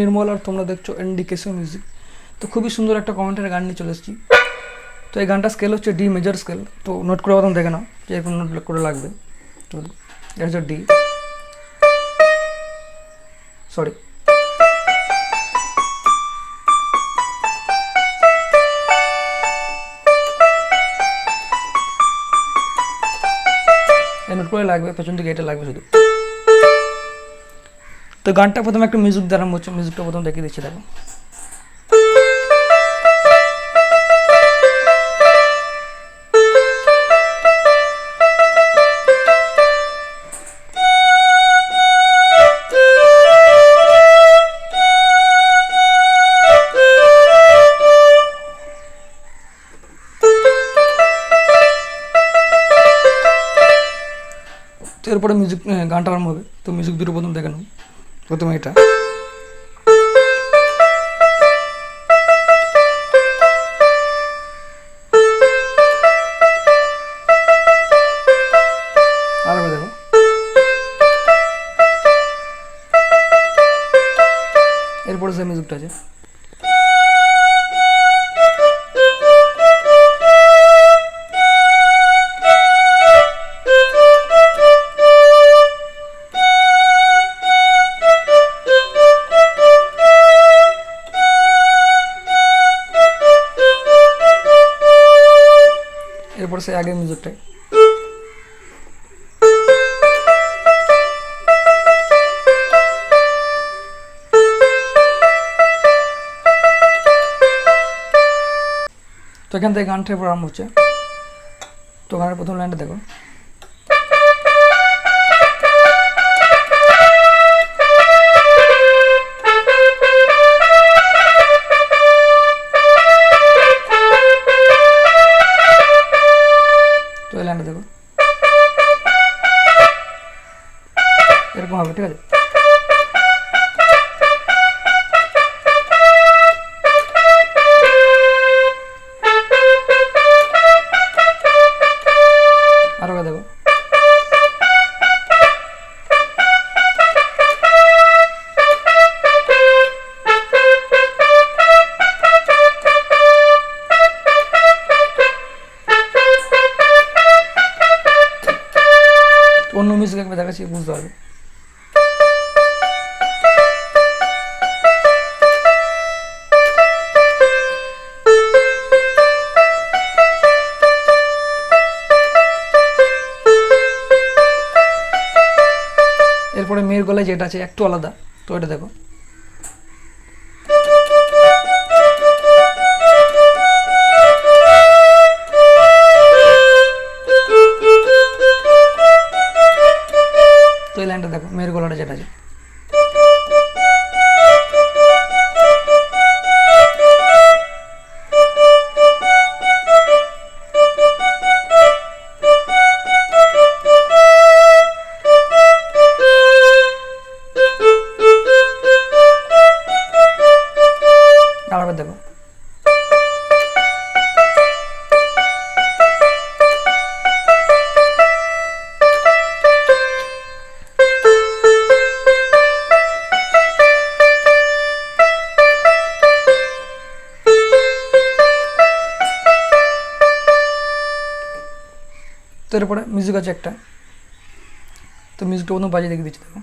নির্মল আর তোমরা দেখছো ND Casio music. তো খুবই সুন্দর একটা কমেন্টের গান নিয়ে চলে এসেছি। তো এই গানটা স্কেল হচ্ছে ডি মেজর স্কেল। তো নোট করে প্রথম দেখে নাও যে এরকম নোট করে লাগবে। তো এটা হচ্ছে ডি, সরি এই নোট করে লাগবে, পেছন দিকে এটা লাগবে শুধু। তো গানটা প্রথমে একটা মিউজিক দ্বারা আরম্ভ হচ্ছে, মিউজিকটা প্রথম দেখিয়ে দিচ্ছি দেখো। তো এরপরে মিউজিক গানটা আরম্ভ হবে। তো মিউজিক দুটো প্রথম দেখে নাও। প্রথমে এটা, আরেকবার দেখো, এরপরে সে মিউজিকটা আছে। এরপর সে আগের মিউজিকটাই। তো এখান থেকে গানটা এরপর আরম্ভ হচ্ছে। তো গানের প্রথম লাইনটা দেখো, তো এই লাইনটা দেখো এরকম হবে, ঠিক আছে। আরো দেখো, অন্য মিউজিক একবার দেখাচ্ছি বুঝতে পারবে। এরপরে মেয়ের গলায় যেটা আছে একটু আলাদা, তো এটা দেখো। তো এই লাইনটা দেখো, মেয়ের গলাটা যেটা আছে। আরেকবার দেখো, তো এরপরে মিউজিক আছে একটা। তো মিউজিকটা প্রথম বাজিয়ে দেখে দিচ্ছি দেখো।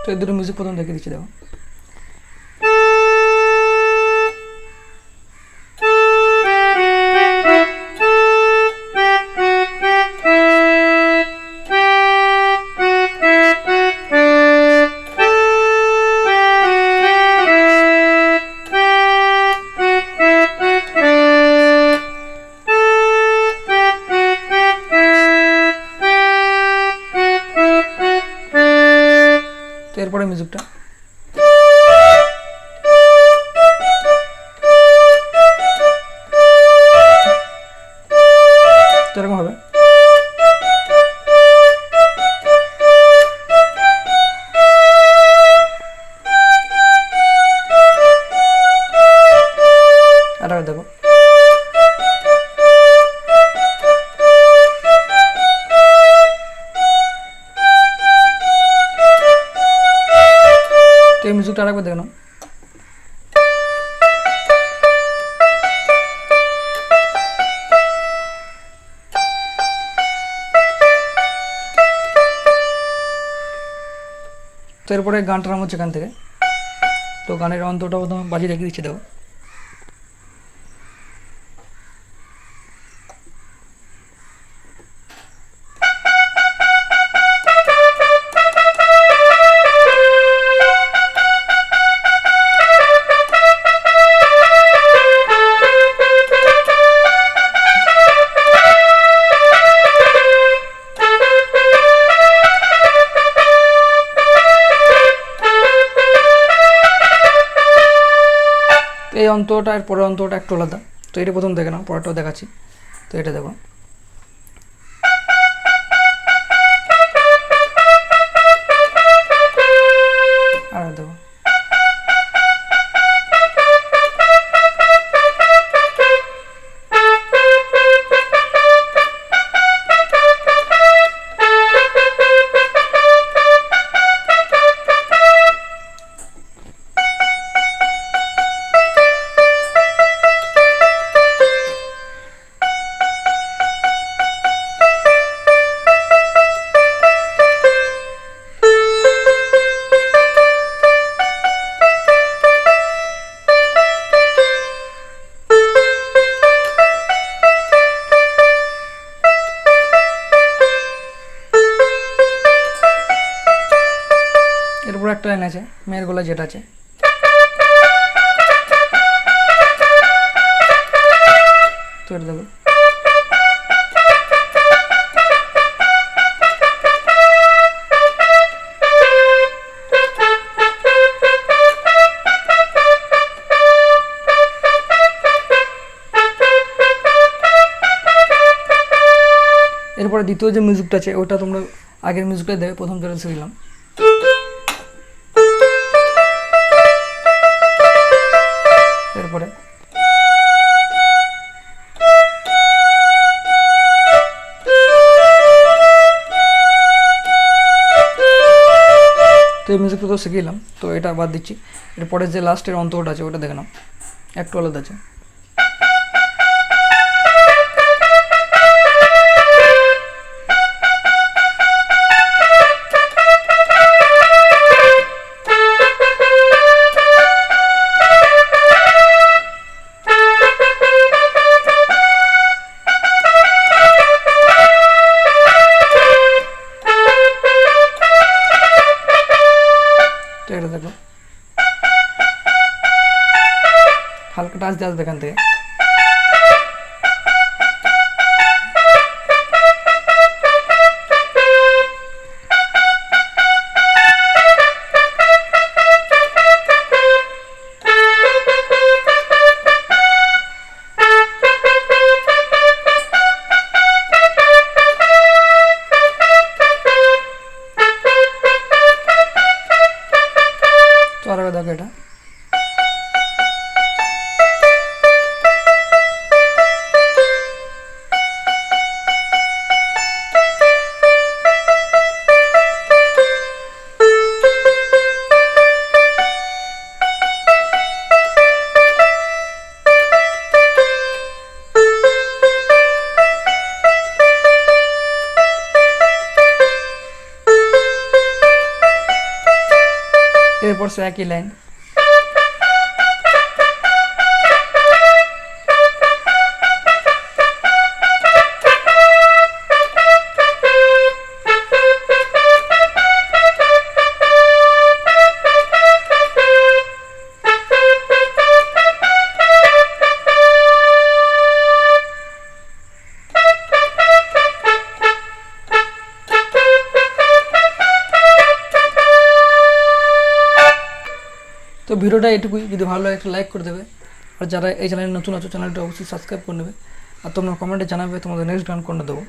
তো এই দুটো মিউজিক প্রথম দেখে দিচ্ছি দেখো। তো এরপরে মিউজিকটা তো এরকম হবে। আর দেখো তো এই মিউজিকটা আরেকবার দেখো না। তো এরপরে গানটা নাম হচ্ছে এখান থেকে। তো গানের অন্তটা প্রথমে বাজিয়ে রেখে দিচ্ছি দেখো। এই অন্তটা আর পরের অন্তটা একটু আলাদা। তো এটা প্রথম দেখে নাও, পরেরটাও দেখাচ্ছি। তো এটা দেখো, আর দেখো এরপর একটা লাইন আছে মেয়ের গলা যেটা আছে, তো এটা দেখো। এরপরে দ্বিতীয় যে মিউজিকটা আছে ওটা তোমরা আগের মিউজিকটা দেবে, প্রথম যেটা শিখলাম। এরপরে তো এই মিউজিকটা তো শিখিলাম, তো এটা বাদ দিচ্ছি। এরপরে যে লাস্টের অন্তটা আছে ওটা দেখে নাও, একটু আলাদা আছে। এটা দেখো হালকা টাচ দিয়ে আসবে এখান থেকে। তো আর দেখো এটা এরপর সে একই লাইন। তো ভিডিওটা এটুকুই, যদি ভালো লাগে একটা লাইক করে দেবে, আর যারা এই চ্যানেলে নতুন আছো চ্যানেলটা অবশ্যই সাবস্ক্রাইব করে নেবে। আর তোমরা কমেন্টে জানাবে তোমাদের নেক্সট গান কোনটা দেবো।